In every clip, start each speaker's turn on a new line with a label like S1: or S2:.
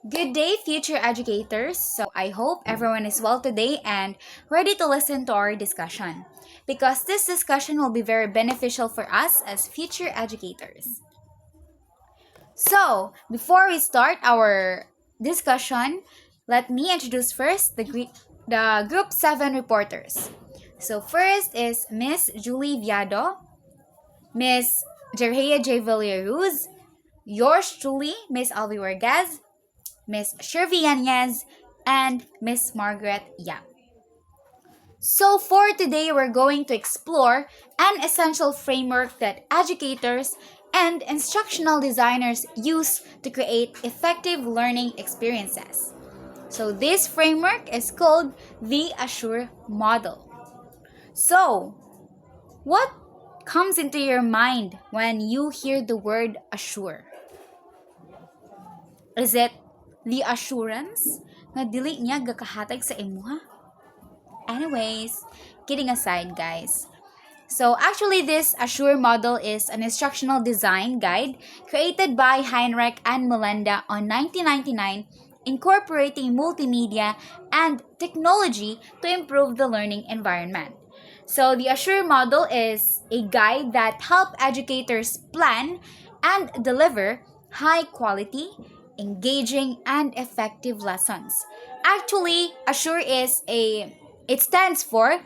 S1: Good day, future educators. I hope everyone is well today and ready to listen to our discussion because this discussion will be very beneficial for us as future educators. Before we start our discussion, let me introduce first the Group 7 reporters. First is Miss Julie Viado, Miss Jerhea J. Villaruz, yours truly, Miss Alvi Wargaz, Miss Shirley Yanez, and Miss Margaret Yap. For today, we're going to explore an essential framework that educators and instructional designers use to create effective learning experiences. This framework is called the Assure model. So, what comes into your mind when you hear the word assure? Is it the assurance na dili niya gakahatag sa imuha? Anyways, kidding aside, guys. Actually, this Assure model is an instructional design guide created by Heinrich and Molenda on 1999, incorporating multimedia and technology to improve the learning environment. The Assure model is a guide that helps educators plan and deliver high quality, engaging, and effective lessons. Actually, Assure it stands for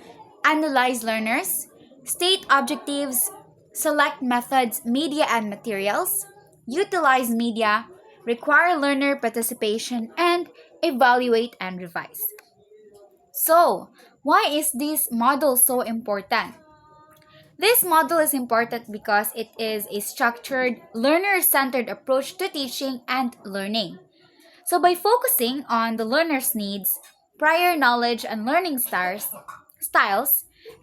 S1: Analyze Learners, State Objectives, Select Methods, Media and Materials, Utilize Media, Require Learner Participation, and Evaluate and Revise. Why is this model so important? This model is important because it is a structured, learner-centered approach to teaching and learning. By focusing on the learner's needs, prior knowledge, and learning styles,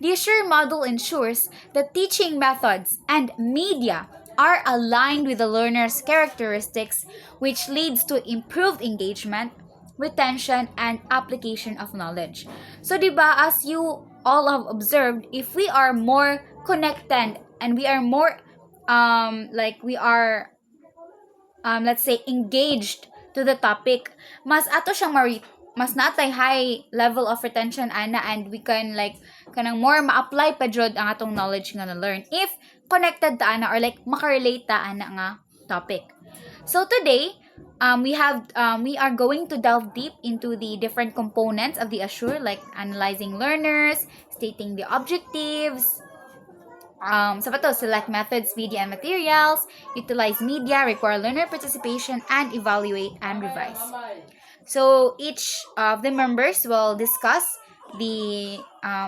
S1: the Assure model ensures that teaching methods and media are aligned with the learner's characteristics, which leads to improved engagement, retention, and application of knowledge. Diba, as you all have observed, if we are more connected and we are more, let's say, engaged to the topic, mas ato siyang mas natay high level of retention ana, and we can kanang more ma-apply pa jud ang atong knowledge nga na-learn if connected ta ana or makarelate ta ana nga topic. Today, we are going to delve deep into the different components of the Assure, like analyzing learners, stating the objectives, select methods, media, and materials, utilize media, require learner participation, and evaluate and revise. Each of the members will discuss the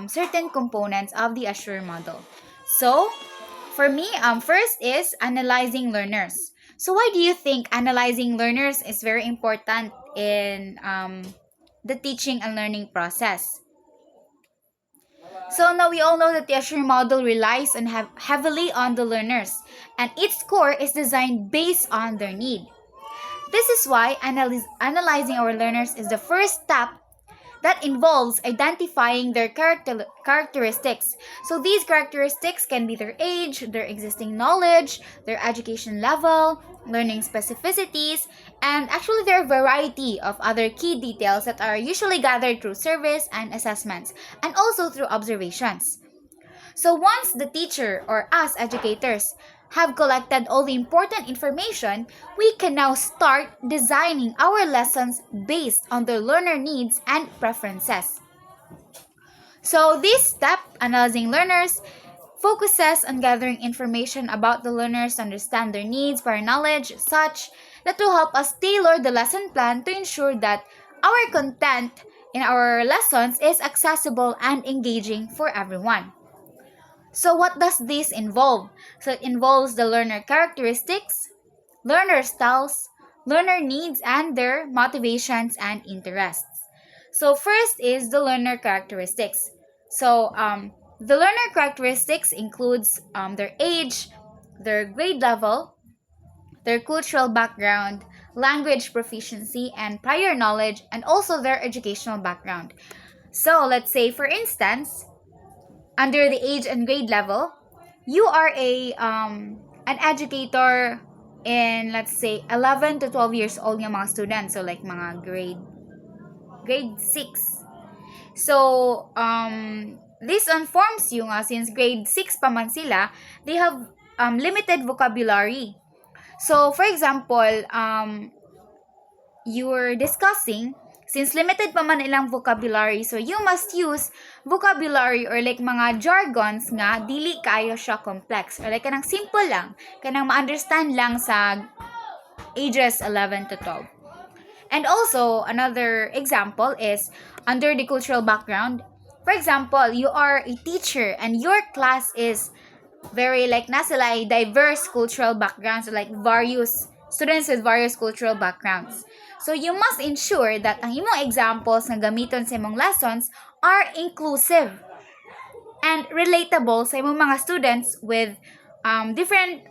S1: certain components of the Assure model. For me, first is analyzing learners. Why do you think analyzing learners is very important in the teaching and learning process? Now we all know that the Assure model relies on heavily on the learners, and its core is designed based on their need. This is why analyzing our learners is the first step that involves identifying their characteristics. These characteristics can be their age, their existing knowledge, their education level, learning specificities, and actually there are a variety of other key details that are usually gathered through surveys and assessments, and also through observations. Once the teacher or us educators have collected all the important information, we can now start designing our lessons based on the learner needs and preferences. This step, analyzing learners, focuses on gathering information about the learners to understand their needs, prior knowledge, such that will help us tailor the lesson plan to ensure that our content in our lessons is accessible and engaging for everyone. What does this involve? It involves the learner characteristics, learner styles, learner needs, and their motivations and interests. First is the learner characteristics. The learner characteristics includes their age, their grade level, their cultural background, language proficiency, and prior knowledge, and also their educational background. Let's say, for instance, under the age and grade level, you are an educator in, let's say, 11 to 12 years old yung mga students. So, like, mga grade 6. So, this informs you nga, since grade 6 pa man sila, they have limited vocabulary. So, for example, you're discussing, since limited pa man ilang vocabulary, so you must use vocabulary or like mga jargons nga dili kaayo siya complex, or like kanang simple lang, kanang ma-understand lang sa ages 11 to 12. And also, another example is under the cultural background. For example, you are a teacher and your class is very like nasa like diverse cultural backgrounds, like various students with various cultural backgrounds. So you must ensure that ang imong examples nga gamiton sa imong lessons are inclusive and relatable sa imong mga students with different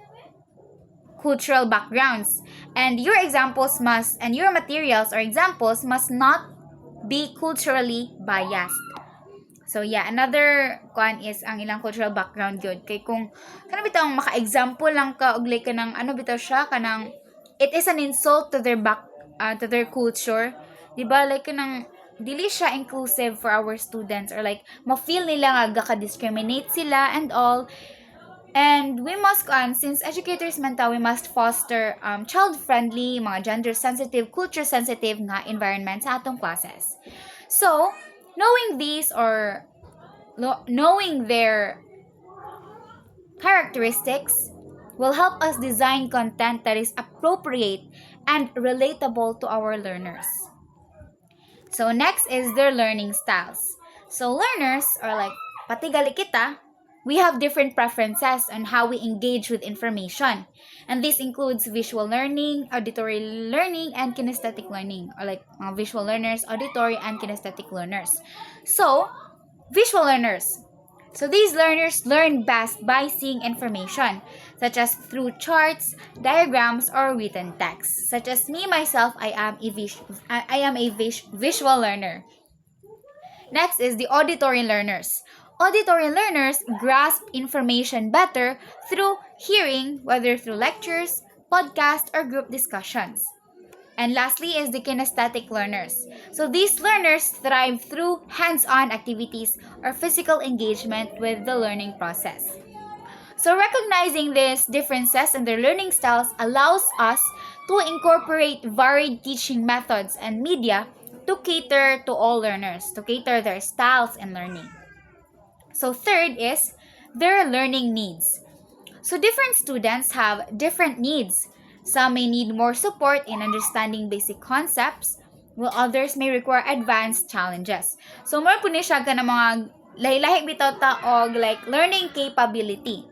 S1: cultural backgrounds. And your examples must, and your materials or examples must not be culturally biased. So yeah, another kuan is ang ilang cultural background gyud. Kay kung kana bitaw maka-example lang ka og like kanang ano bitaw siya kanang it is an insult to their to their culture. Diba? Like kanang dili siya inclusive for our students, or like ma-feel nila nga gaka-discriminate sila and all. And we must, since educators man ta, we must foster child-friendly, mga gender-sensitive, culture-sensitive nga environment sa atong classes. So, knowing these or knowing their characteristics will help us design content that is appropriate and relatable to our learners. So, next is their learning styles. So, learners, or like, patigali kita, we have different preferences on how we engage with information. And this includes visual learning, auditory learning, and kinesthetic learning. Or like visual learners, auditory, and kinesthetic learners. So, visual learners. So, these learners learn best by seeing information, such as through charts, diagrams, or written text. Such as me, myself, I am a visual learner. Next is the auditory learners. Auditory learners grasp information better through hearing, whether through lectures, podcasts, or group discussions. And lastly is the kinesthetic learners. So these learners thrive through hands-on activities or physical engagement with the learning process. So recognizing these differences in their learning styles allows us to incorporate varied teaching methods and media to cater to all learners, to cater their styles in learning. So third is their learning needs. So different students have different needs. Some may need more support in understanding basic concepts, while others may require advanced challenges. So more po ni siya ka ng mga lahi-lahi bitaw ta og like learning capability.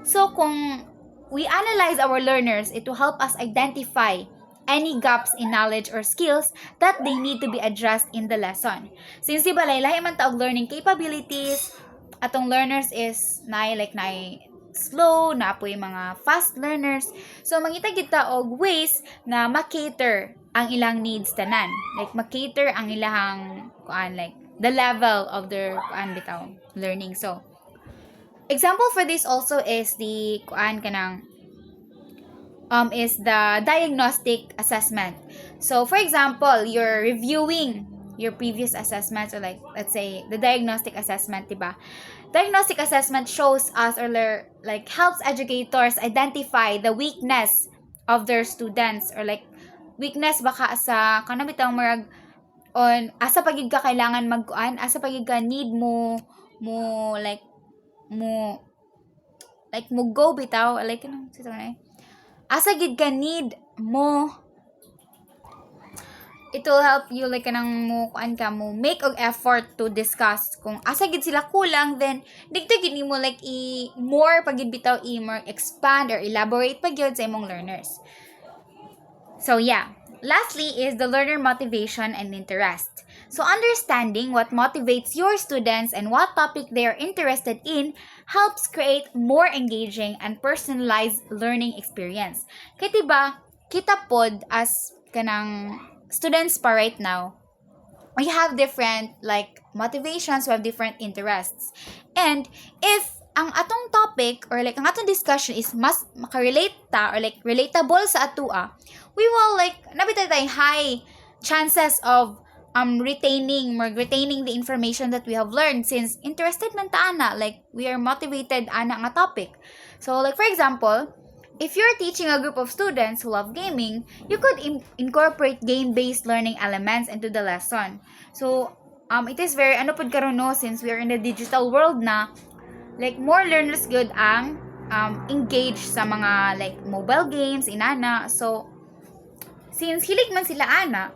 S1: So kung we analyze our learners, it will help us identify any gaps in knowledge or skills that they need to be addressed in the lesson. Since diba lahi-lahi man ta og learning capabilities, atong learners is na slow, na po yung mga fast learners. So, mangita kita og ways na makater ang ilang needs tanan. Like, makater ang ilang, like, the level of their, learning. So, example for this also is the, is the diagnostic assessment. So, for example, you're reviewing your previous assessments, or like, let's say, the diagnostic assessment, diba? Diagnostic assessment shows us or like helps educators identify the weakness of their students, or like weakness baka sa kanang bitang marag on asa pagid ka kailangan magkuan, asa pagid ka need mo go bitaw, like kanang asa gid ka need mo. It will help you like kanang mo make og effort to discuss kung asa gid sila kulang, then digta gid nimo like more pagid bitaw more expand or elaborate pagyud sa imong learners. So yeah, lastly is the learner motivation and interest. So understanding what motivates your students and what topic they are interested in helps create more engaging and personalized learning experience. Kaya diba, kita pod as kanang students pa right now, we have different like motivations, we have different interests. And if ang atong topic or like ang atong discussion is mas makarelate ta or like relatable sa atua, we will like nabitay tay high chances of retaining the information that we have learned since interested man ta ana, like we are motivated ana nga topic. So like for example, if you're teaching a group of students who love gaming, you could incorporate game-based learning elements into the lesson. So it is very ano pud karon no, since we are in the digital world na, like more learners good ang engage sa mga like mobile games inana. So since hilig man sila ana,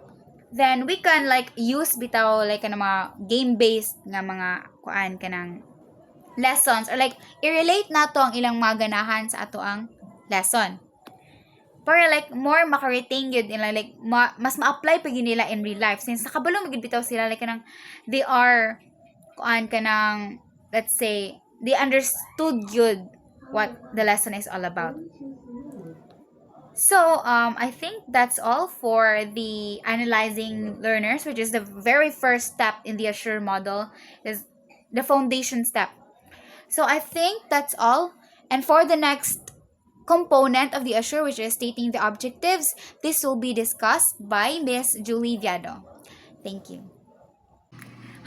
S1: then we can like use bitaw like kanang mga game-based nga mga kuan kanang lessons or like i-relate nato ang ilang mga ganahan sa ato ang lesson. Para like more maka-retain yun nila, like mas ma-apply pa yun nila in real life since nakabalo magid bitaw sila like kanang they are kuan kanang, let's say they understood good what the lesson is all about. So, I think that's all for the analyzing learners, which is the very first step in the Assure model, is the foundation step. So, I think that's all. And for the next component of the Assure, which is stating the objectives, this will be discussed by Miss Julie Viado. Thank you.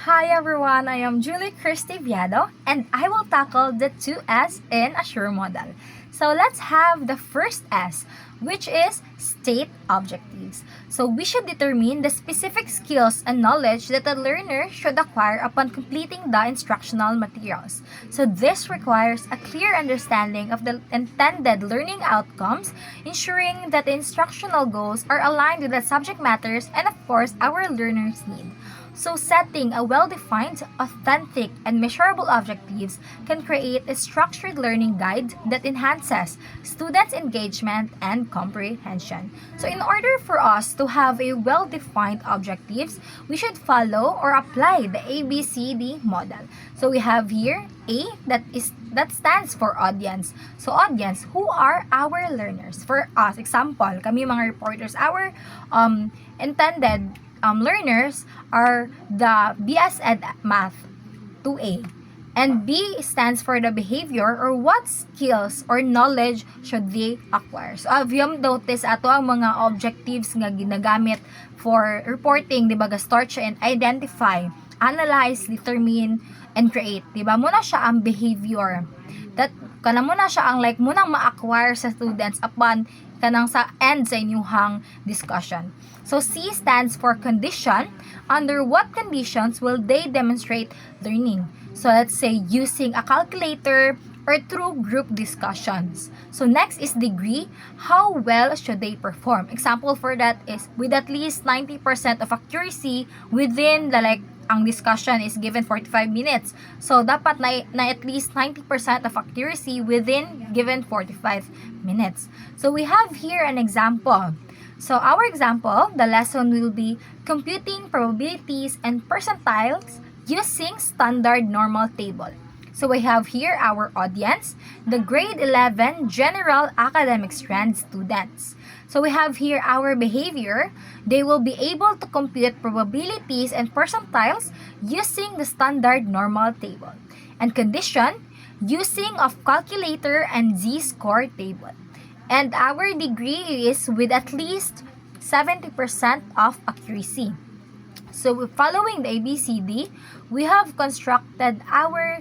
S2: Hi everyone, I am Julie Christy Viado and I will tackle the 2S in Assure model. So let's have the first S, which is state objectives. So we should determine the specific skills and knowledge that the learner should acquire upon completing the instructional materials. So this requires a clear understanding of the intended learning outcomes, ensuring that the instructional goals are aligned with the subject matters and of course our learners' need. So setting a well-defined, authentic, and measurable objectives can create a structured learning guide that enhances students' engagement and comprehension. So in order for us to have a well-defined objectives, we should follow or apply the ABCD model. So we have here A, that stands for audience. So audience, who are our learners? For us, example, kami mga reporters, our intended learners are the BS Ed Math 2A. And B stands for the behavior or what skills or knowledge should they acquire. So, yung notice ato ang mga objectives nga ginagamit for reporting, di ba, start siya and identify, analyze, determine, and create. Di ba, muna siya ang behavior. That, kana muna siya ang like, munang ma-acquire sa students upon kanang sa end sa inyuhang discussion. So C stands for condition. Under what conditions will they demonstrate learning? So let's say using a calculator or through group discussions. So next is degree. How well should they perform? Example for that is with at least 90% of accuracy within the like ang discussion is given 45 minutes. So, dapat na at least 90% of accuracy within given 45 minutes. So, we have here an example. So, our example, the lesson will be computing probabilities and percentiles using standard normal table. So, we have here our audience, the grade 11 general academic strand students. So we have here our behavior. They will be able to compute probabilities and percentiles using the standard normal table. And condition, using of calculator and z-score table. And our degree is with at least 70% of accuracy. So following the ABCD, we have constructed our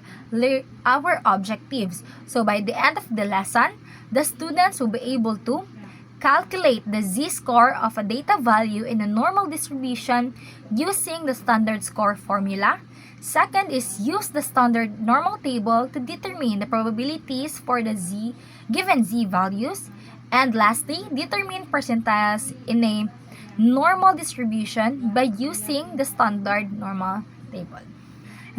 S2: objectives. So by the end of the lesson, the students will be able to calculate the z-score of a data value in a normal distribution using the standard score formula. Second is use the standard normal table to determine the probabilities for the given z values. And lastly, determine percentiles in a normal distribution by using the standard normal table.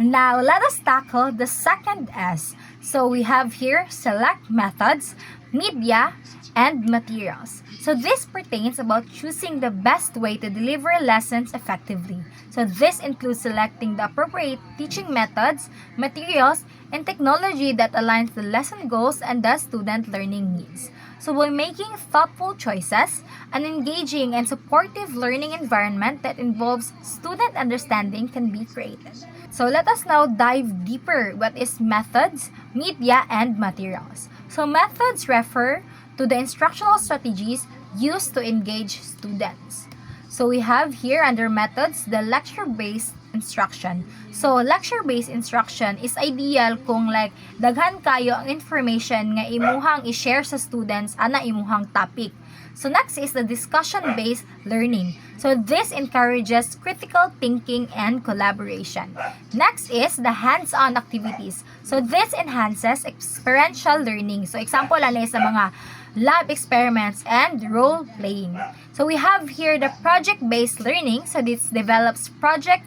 S2: Now, let us tackle the second S. So we have here select methods, media, and materials. So this pertains about choosing the best way to deliver lessons effectively. So this includes selecting the appropriate teaching methods, materials, and technology that aligns the lesson goals and the student learning needs. So by making thoughtful choices, an engaging and supportive learning environment that involves student understanding can be created. So let us now dive deeper what is methods, media, and materials. So methods refer to the instructional strategies used to engage students. So we have here under methods the lecture-based instruction. So lecture-based instruction is ideal kung like daghan kayo ang information nga imuhang i-share sa students ana imuhang topic. So next is the discussion-based learning. So this encourages critical thinking and collaboration. Next is the hands-on activities. So this enhances experiential learning. So example ano sa mga lab experiments and role playing. So we have here the project-based learning. So this develops project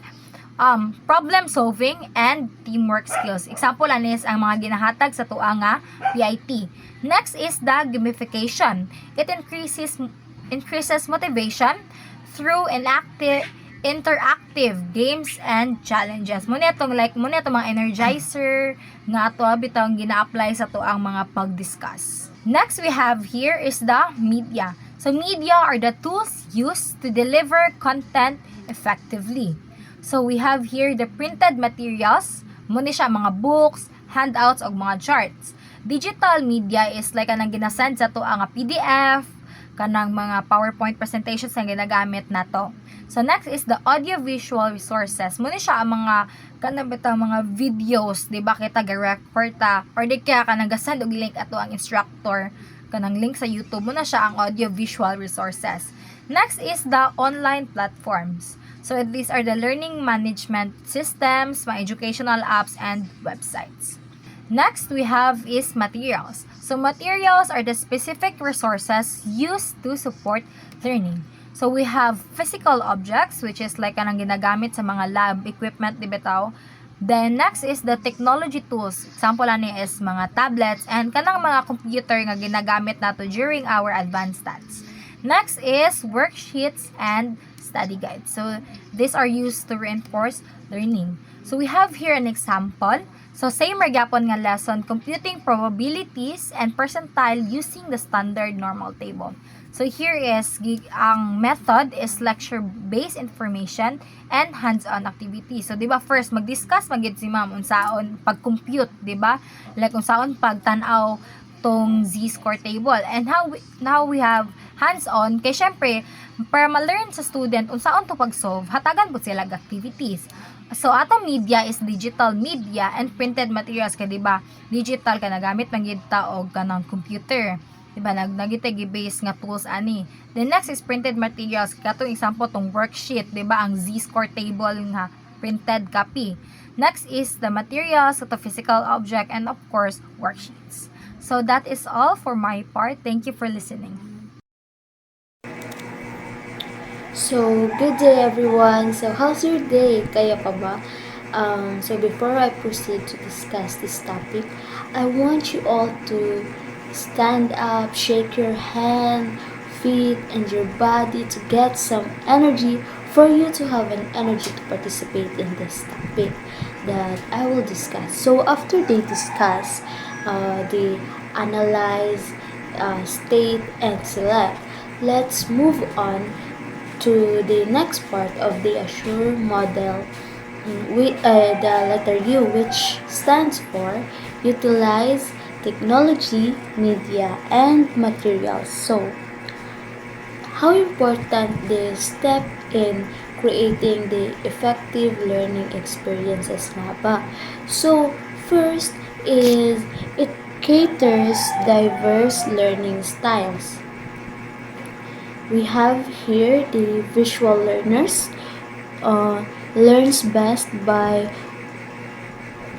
S2: problem solving and teamwork skills. Example ano ang mga ginahatag sa tuwa nga PIT. Next is the gamification. It increases motivation through interactive games and challenges. Muna itong mga energizer nga to bitang gina-apply sa tuang mga pag-discuss. Next we have here is the media. So media are the tools used to deliver content effectively. So we have here the printed materials, muna siya mga books, handouts o mga charts. Digital media is like kanang ginasend sa to ang PDF, kanang mga PowerPoint presentations na ginagamit nato. So next is the audiovisual resources. Muna siya ang mga kanang bitang mga videos, di ba kita ga-record ta or di kaya kanang gasend og link ato ang instructor kanang link sa YouTube. Muna siya ang audiovisual resources. Next is the online platforms. So these are the learning management systems, mga educational apps and websites. Next we have is materials. So materials are the specific resources used to support learning. So we have physical objects which is like kanang ginagamit sa mga lab equipment di bitaw. Then next is the technology tools. Example ani is mga tablets and kanang mga computer nga ginagamit nato during our advanced stats. Next is worksheets and study guides. So these are used to reinforce learning. So we have here an example. So same magyapon nga lesson, computing probabilities and percentile using the standard normal table. So here is ang method is lecture-based information and hands-on activity. So di ba first mag-discuss magid si ma'am unsaon pag-compute, di ba? Like unsaon pagtan-aw tong z-score table. And now we have hands-on kay syempre para ma-learn sa student unsaon to pag-solve, hatagan po sila activities. So atong media is digital media and printed materials kay di ba? Digital ka nagamit magid ta og kanang computer. Di ba? Nagitay base nga tools ani. The next is printed materials. Katong example tong worksheet, di ba? Ang z-score table nga printed copy. Next is the materials, so the physical object and of course worksheets. So that is all for my part. Thank you for listening.
S3: So, good day everyone. So, how's your day? Kaya pa ba? So, before I proceed to discuss this topic, I want you all to stand up, shake your hand, feet, and your body to get some energy for you to have an energy to participate in this topic that I will discuss. So, after they discuss, they analyze, state, and select, let's move on to the next part of the Assure model with the letter U, which stands for utilize technology, media, and materials. So, how important this step in creating the effective learning experiences nga ba? So, first is it caters diverse learning styles. We have here the visual learners learns best by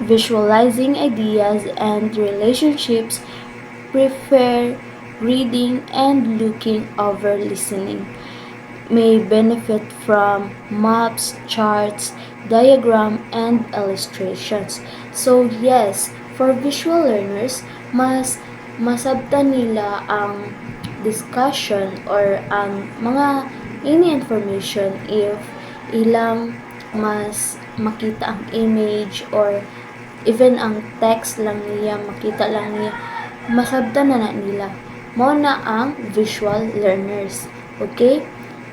S3: visualizing ideas and relationships, prefer reading and looking over listening, may benefit from maps, charts, diagram, and illustrations. So yes, for visual learners, masabtan nila ang discussion or ang mga any information if ilang mas makita ang image or even ang text lang niya makita lang niya masabtan na nila mo na ang visual learners. Okay?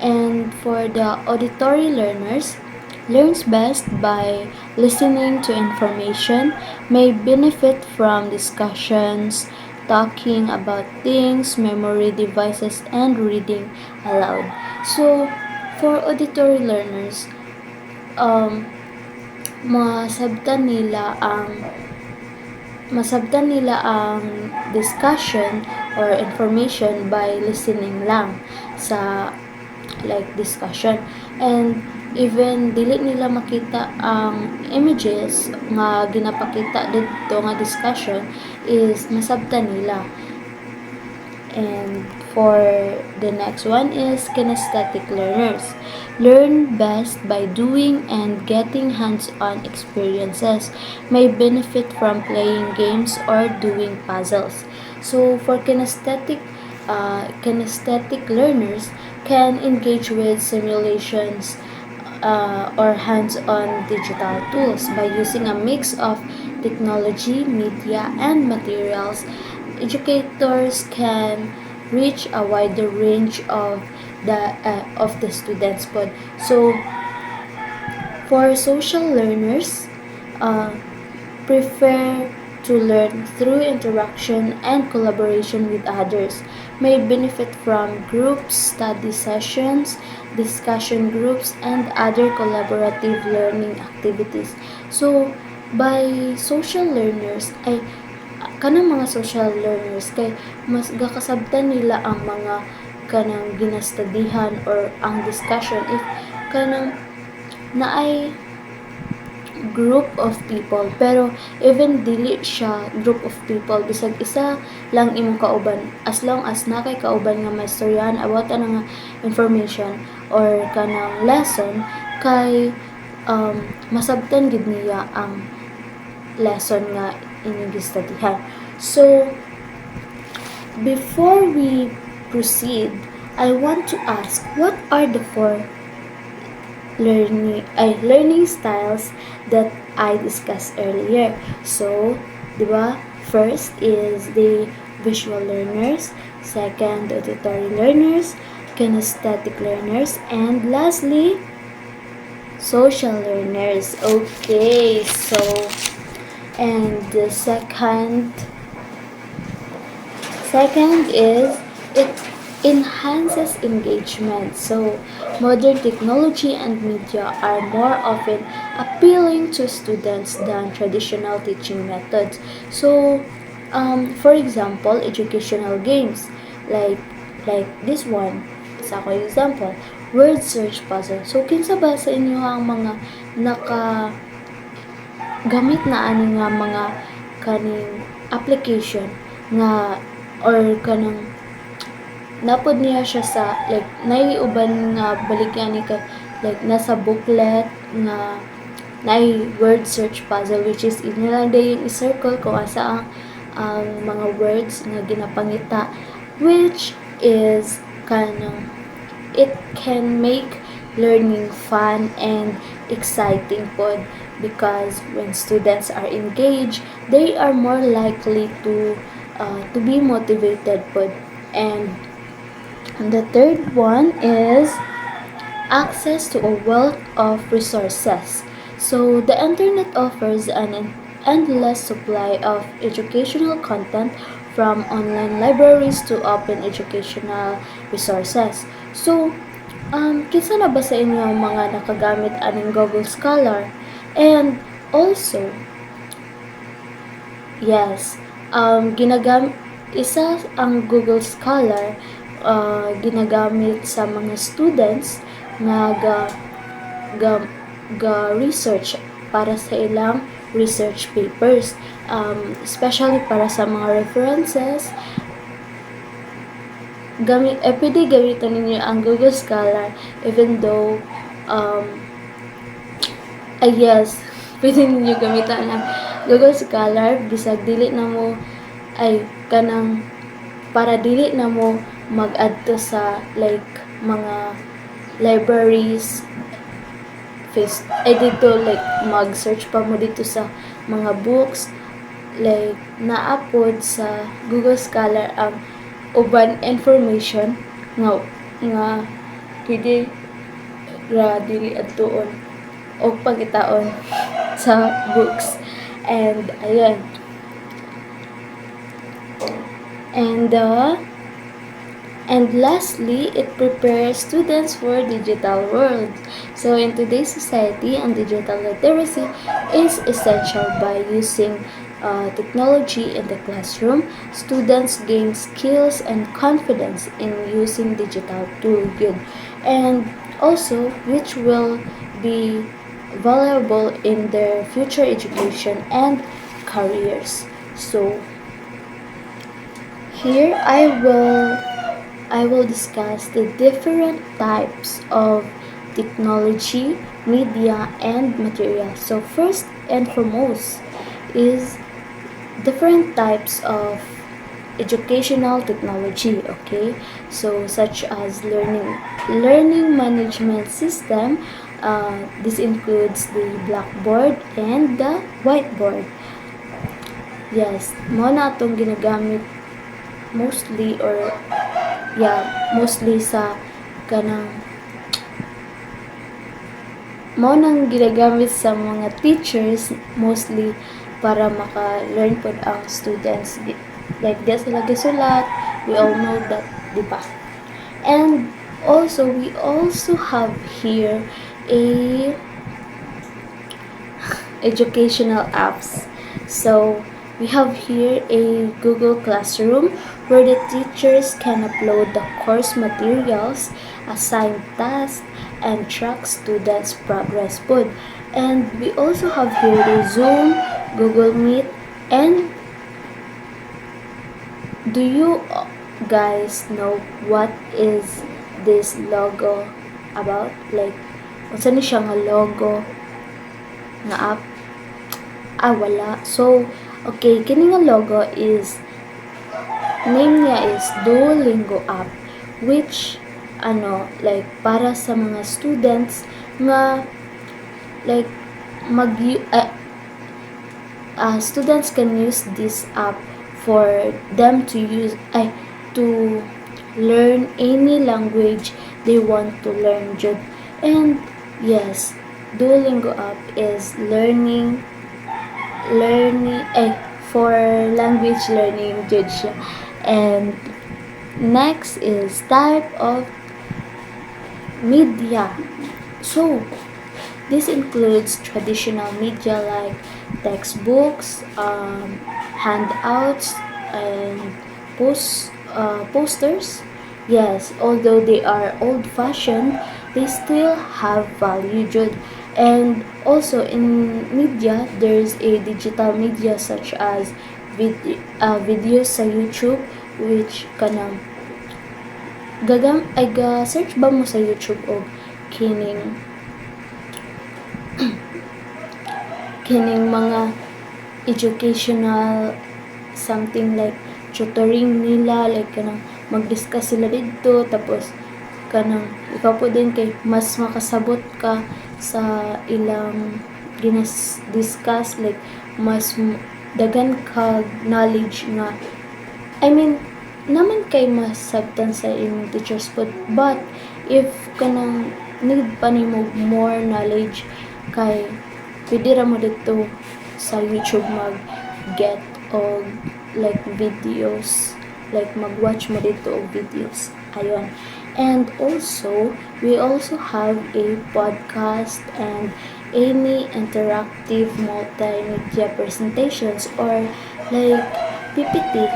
S3: And for the auditory learners, learns best by listening to information, may benefit from discussions, talking about things, memory devices, and reading aloud. So, for auditory learners, um, masabtan nila ang discussion or information by listening lang sa like discussion, and even dili nila makita ang images nga ginapakita dito nga discussion is masabtan nila. And for the next one is kinesthetic learners. Learn best by doing and getting hands-on experiences. May benefit from playing games or doing puzzles. So for kinesthetic learners can engage with simulations or hands-on digital tools by using a mix of technology, media, and materials. Educators can reach a wider range of the students pod. So for social learners, prefer to learn through interaction and collaboration with others, may benefit from groups, study sessions, discussion groups, and other collaborative learning activities. So by social learners ay kanang mga social learners kay mas gakasabtan nila ang mga kanang ginastadihan or ang discussion if kanang naay group of people, pero even dili siya group of people, bisag isa lang imong kauban, as long as na kay kauban nga maistoryahan about ana nga information or kanang lesson, kay masabtan gid niya ang lesson nga inyong gistudihan. So before we proceed, I want to ask, what are the four learning styles that I discussed earlier? So, di ba? First is the visual learners, second, auditory learners, kinesthetic learners, and lastly, social learners. Okay, so, and the second is it enhances engagement. So, modern technology and media are more often appealing to students than traditional teaching methods. So, for example, educational games like this one. Sa ako example, word search puzzle. So, kinsa ba sa inyo ang mga gamit na ani nga mga kaning application nga or kanang napod niya siya sa like naiuban nga baligyan ni kay like nasa booklet nga nay word search puzzle, which is inyo lang day yung i-circle kung asa ang mga words nga ginapangita, which is kanang it can make learning fun and exciting pod, because when students are engaged, they are more likely to be motivated pod. And the third one is access to a wealth of resources. So the internet offers an endless supply of educational content, from online libraries to open educational resources. So, kinsa na ba sa inyo ang mga nakagamit aning Google Scholar? And also, yes, isa ang Google Scholar ginagamit sa mga students nga research para sa ilang research papers, especially para sa mga references. Pwede gamitan ninyo ang Google Scholar, even though yes, pwede ninyo gamitan ang Google Scholar bisag dili na mo ay kanang para dili na mo mag-adto sa like mga libraries dito, like mag-search pa mo dito sa mga books, like naapod sa Google Scholar ang uban information nga pwede ra dili adtuon o pagitaon sa books. And ayun, and and lastly, it prepares students for digital world. So in today's society, and digital literacy is essential. By using technology in the classroom, students gain skills and confidence in using digital tool good, and also which will be valuable in their future education and careers. So here I will discuss the different types of technology, media, and material. So first and foremost is different types of educational technology, okay? So such as learning management system. This includes the blackboard and the whiteboard. Yes, mo na itong ginagamit mostly, or mostly sa kanang mo nang ginagamit sa mga teachers mostly para maka-learn pod ang students. Like di sila gisulat, we all know that, di ba? And also we also have here a educational apps. So we have here a Google Classroom where the teachers can upload the course materials, assign tasks, and track students' progress pod. And we also have here the Zoom, Google Meet, and do you guys know what is this logo about? Like, unsa ni siya nga logo nga app? Wala. So, okay, kini nga logo is, name niya is Duolingo app, which like para sa mga students nga like students can use this app for them to use to learn any language they want to learn jud. And yes, Duolingo app is learning for language learning jud siya. And next is type of media. So this includes traditional media like textbooks, handouts, and posters. Yes, although they are old-fashioned, they still have value jud. And also in media, there's a digital media such as videos sa YouTube, which kanang search ba mo sa YouTube og kining mga educational something like tutoring nila, like kanang mag-discuss sila dito, tapos kanang ikaw po din kay mas makasabot ka sa ilang discuss, like mas dagan ka knowledge nga, I mean naman kay masabtan sa inyong teachers po, but if kanang need pa nimo more knowledge, kay pwede ra mo dito sa YouTube mag get og like videos, like mag-watch mo dito og videos. Ayun. And also we also have a podcast and any interactive multimedia presentations or like PPT.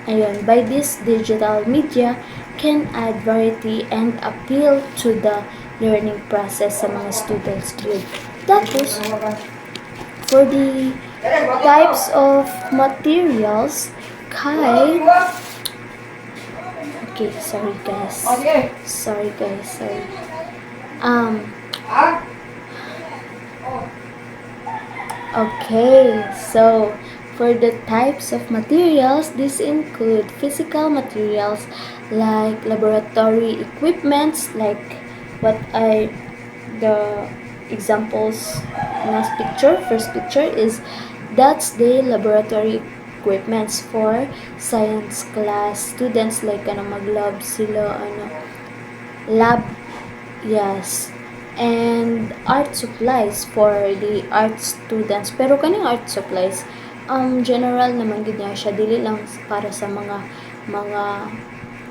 S3: Ayun, by this digital media can add variety and appeal to the learning process sa mga students yun. Tapos, for the types of materials, okay, sorry guys. Okay, so for the types of materials, these include physical materials like laboratory equipments, like the examples last picture, first picture is that's the laboratory equipments for science class students like mag-lab sila lab, yes, and art supplies for the art students. Pero kaning art supplies, general naman gid niya siya, dili lang para sa mga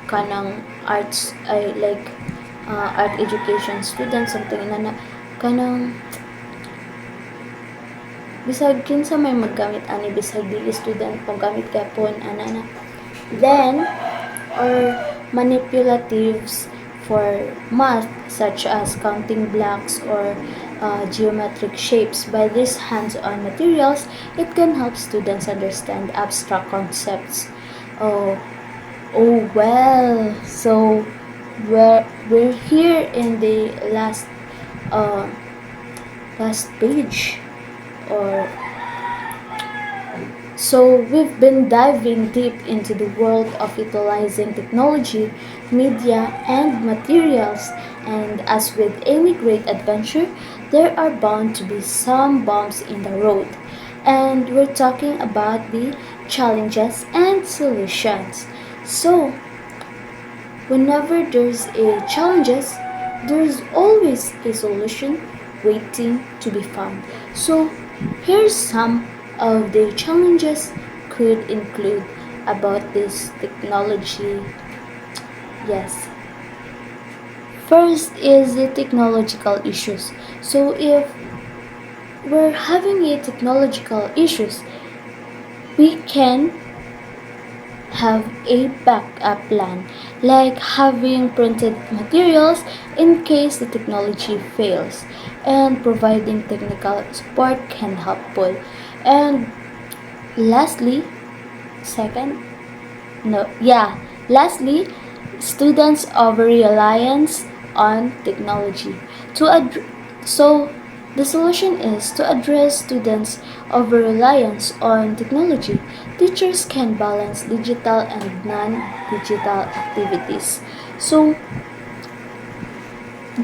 S3: kanang arts ay like art education students, something na kanang bisag kinsa may maggamit ani, bisag dili student paggamit gapon ana. Then or manipulatives for math such as counting blocks or geometric shapes. By these hands-on materials, it can help students understand abstract concepts. Oh, oh well. So we're here in the uh, last page, or so we've been diving deep into the world of utilizing technology, media, and materials. And as with any great adventure, there are bound to be some bumps in the road. And we're talking about the challenges and solutions. So, whenever there's a challenges, there's always a solution waiting to be found. So here's some of the challenges could include about this technology. Yes. First is the technological issues. So if we're having a technological issues, we can have a backup plan, like having printed materials in case the technology fails, and providing technical support can help pull. And lastly, second, no, yeah, lastly, students' over reliance on technology. To so the solution is to address students' over reliance on technology. Teachers can balance digital and non-digital activities. So,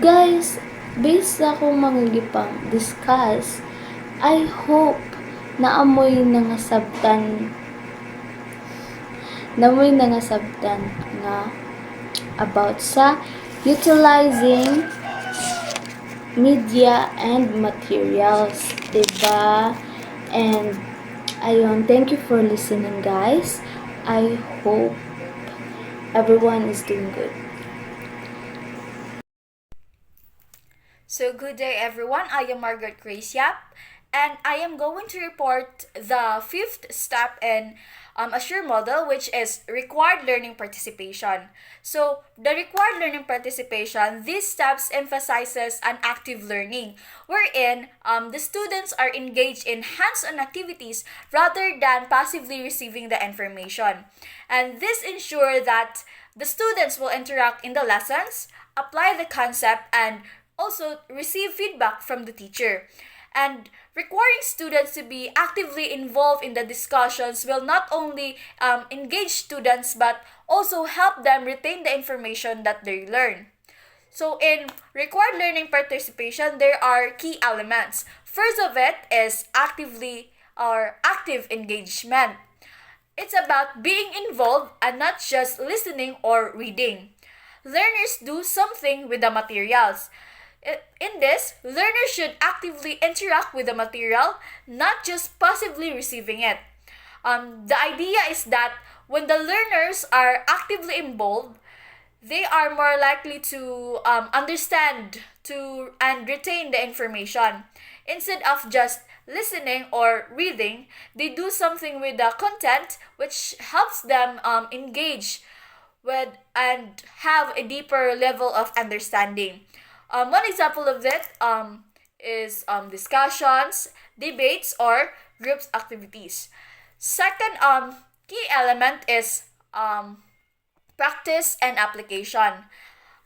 S3: guys, based sa akong mga gipang discuss, I hope naamoy nangasabtan nga about sa utilizing media and materials, diba? And ayun, thank you for listening, guys. I hope everyone is doing good.
S1: So, good day everyone. I am Margaret Grace Yap, and I am going to report the fifth step in Assure model, which is required learning participation. So, the required learning participation, these steps emphasizes an active learning, wherein the students are engaged in hands-on activities rather than passively receiving the information. And this ensure that the students will interact in the lessons, apply the concept, and also receive feedback from the teacher. And requiring students to be actively involved in the discussions will not only engage students but also help them retain the information that they learn. So in required learning participation, there are key elements. First of it is active engagement. It's about being involved and not just listening or reading. Learners do something with the materials. In this, learners should actively interact with the material, not just passively receiving it. The idea is that when the learners are actively involved, they are more likely to understand to and retain the information. Instead of just listening or reading, they do something with the content which helps them engage with and have a deeper level of understanding. One example of that is discussions, debates, or groups activities. Second key element is practice and application.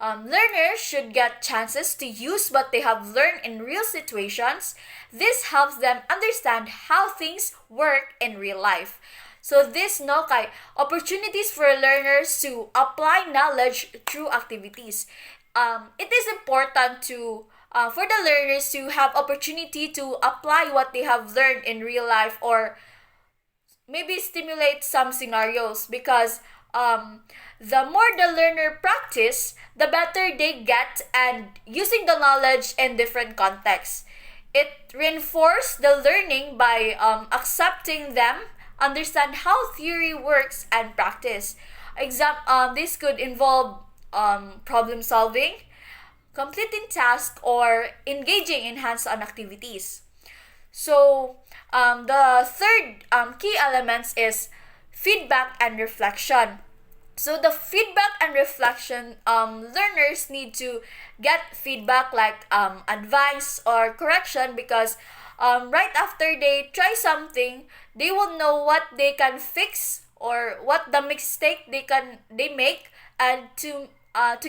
S1: Learners should get chances to use what they have learned in real situations. This helps them understand how things work in real life. So this no kay opportunities for learners to apply knowledge through activities. It is important to for the learners to have opportunity to apply what they have learned in real life, or
S4: maybe stimulate some scenarios because um, the more the learner practice, the better they get and using the knowledge in different contexts. It reinforces the learning by accepting them, understand how theory works and practice. This could involve problem solving, completing tasks, or engaging in hands-on activities. So, the third key elements is feedback and reflection. So the feedback and reflection, learners need to get feedback like advice or correction because right after they try something, they will know what they can fix or what the mistake they make and to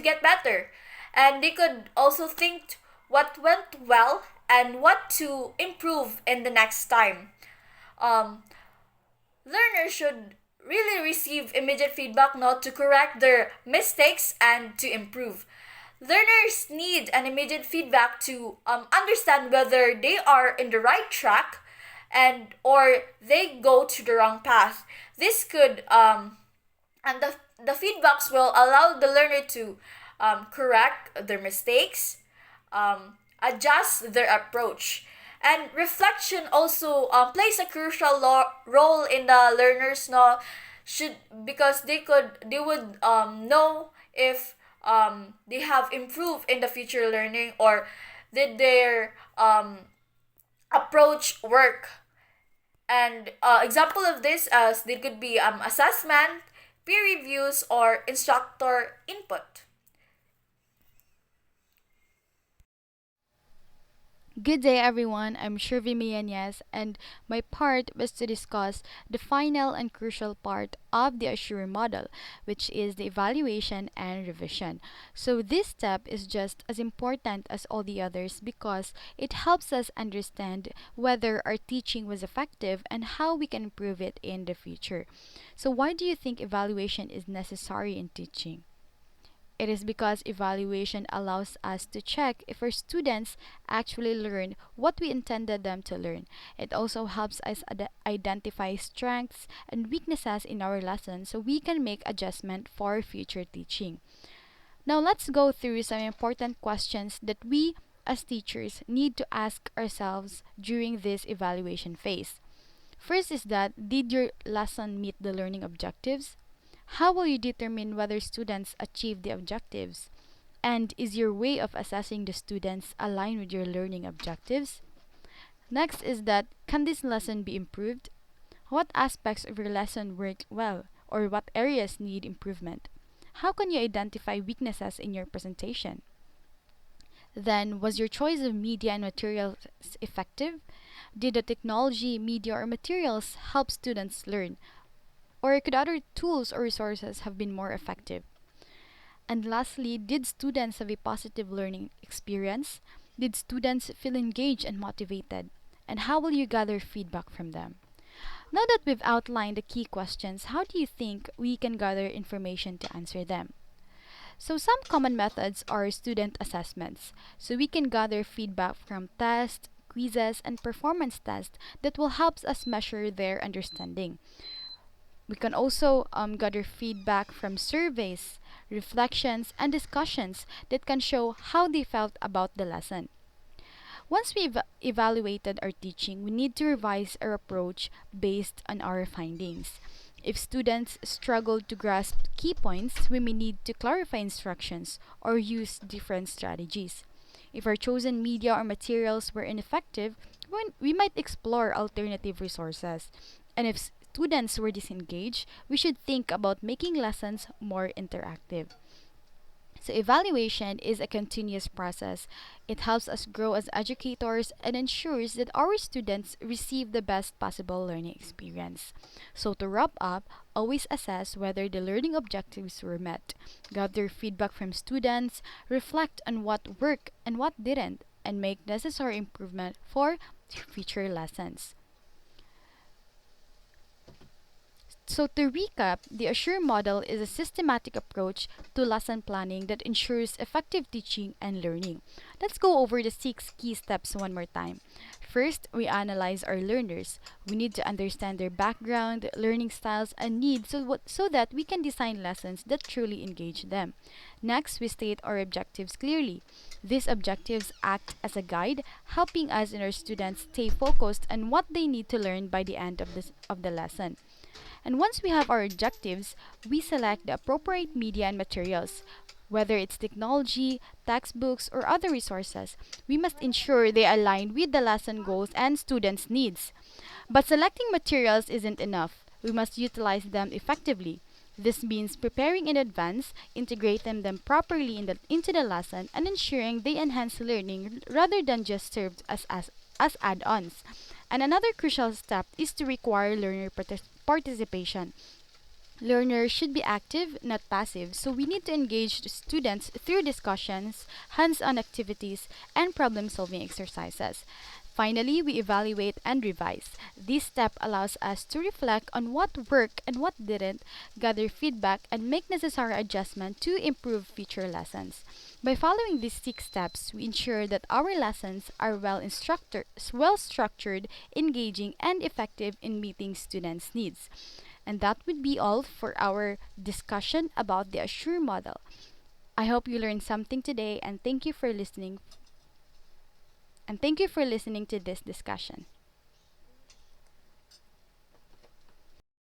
S4: get better. And they could also think what went well and what to improve in the next time. Um, Learners should really receive immediate feedback not to correct their mistakes and to improve. Learners need an immediate feedback to understand whether they are in the right track and or they go to the wrong path. This could and the feedbacks will allow the learner to correct their mistakes, adjust their approach. And reflection also plays a crucial role in the learners know should because they would know if they have improved in the future learning or did their approach work. And example of this as they could be assessment, peer reviews, or instructor input.
S5: Good day, everyone. I'm Shirvi Miyanes, and my part was to discuss the final and crucial part of the Assure model, which is the evaluation and revision. So, this step is just as important as all the others because it helps us understand whether our teaching was effective and how we can improve it in the future. So, why do you think evaluation is necessary in teaching? It is because evaluation allows us to check if our students actually learned what we intended them to learn. It also helps us identify strengths and weaknesses in our lessons so we can make adjustment for future teaching. Now let's go through some important questions that we as teachers need to ask ourselves during this evaluation phase. First is that did your lesson meet the learning objectives? How will you determine whether students achieve the objectives? And is your way of assessing the students aligned with your learning objectives? Next is that can this lesson be improved? What aspects of your lesson work well or what areas need improvement? How can you identify weaknesses in your presentation? Then, was your choice of media and materials effective? Did the technology, media, or materials help students learn? Or could other tools or resources have been more effective? And lastly, did students have a positive learning experience? Did students feel engaged and motivated? And how will you gather feedback from them? Now that we've outlined the key questions, how do you think we can gather information to answer them? So, some common methods are student assessments. So, we can gather feedback from tests, quizzes, and performance tests that will help us measure their understanding. We can also gather feedback from surveys, reflections, and discussions that can show how they felt about the lesson. Once we've evaluated our teaching, we need to revise our approach based on our findings. If students struggle to grasp key points, we may need to clarify instructions or use different strategies. If our chosen media or materials were ineffective, we might explore alternative resources. And if students were disengaged, we should think about making lessons more interactive. So, evaluation is a continuous process. It helps us grow as educators and ensures that our students receive the best possible learning experience. So, to wrap up, always assess whether the learning objectives were met, gather feedback from students, reflect on what worked and what didn't, and make necessary improvement for future lessons. So, to recap, the Assure model is a systematic approach to lesson planning that ensures effective teaching and learning. Let's go over the 6 key steps one more time. First, we analyze our learners. We need to understand their background, learning styles, and needs so that we can design lessons that truly engage them. Next, we state our objectives clearly. These objectives act as a guide, helping us and our students stay focused on what they need to learn by the end of the lesson. And once we have our objectives, we select the appropriate media and materials. Whether it's technology, textbooks, or other resources, we must ensure they align with the lesson goals and students' needs. But selecting materials isn't enough. We must utilize them effectively. This means preparing in advance, integrating them properly into the lesson, and ensuring they enhance learning rather than just serve as add-ons. And another crucial step is to require learner participation. Learners should be active, not passive, so we need to engage the students through discussions, hands on activities, and problem solving exercises. Finally, we evaluate and revise. This step allows us to reflect on what worked and what didn't, gather feedback, and make necessary adjustments to improve future lessons. By following these 6 steps, we ensure that our lessons are well structured, engaging, and effective in meeting students' needs. And that would be all for our discussion about the Assure model. I hope you learned something today and thank you for listening to this discussion.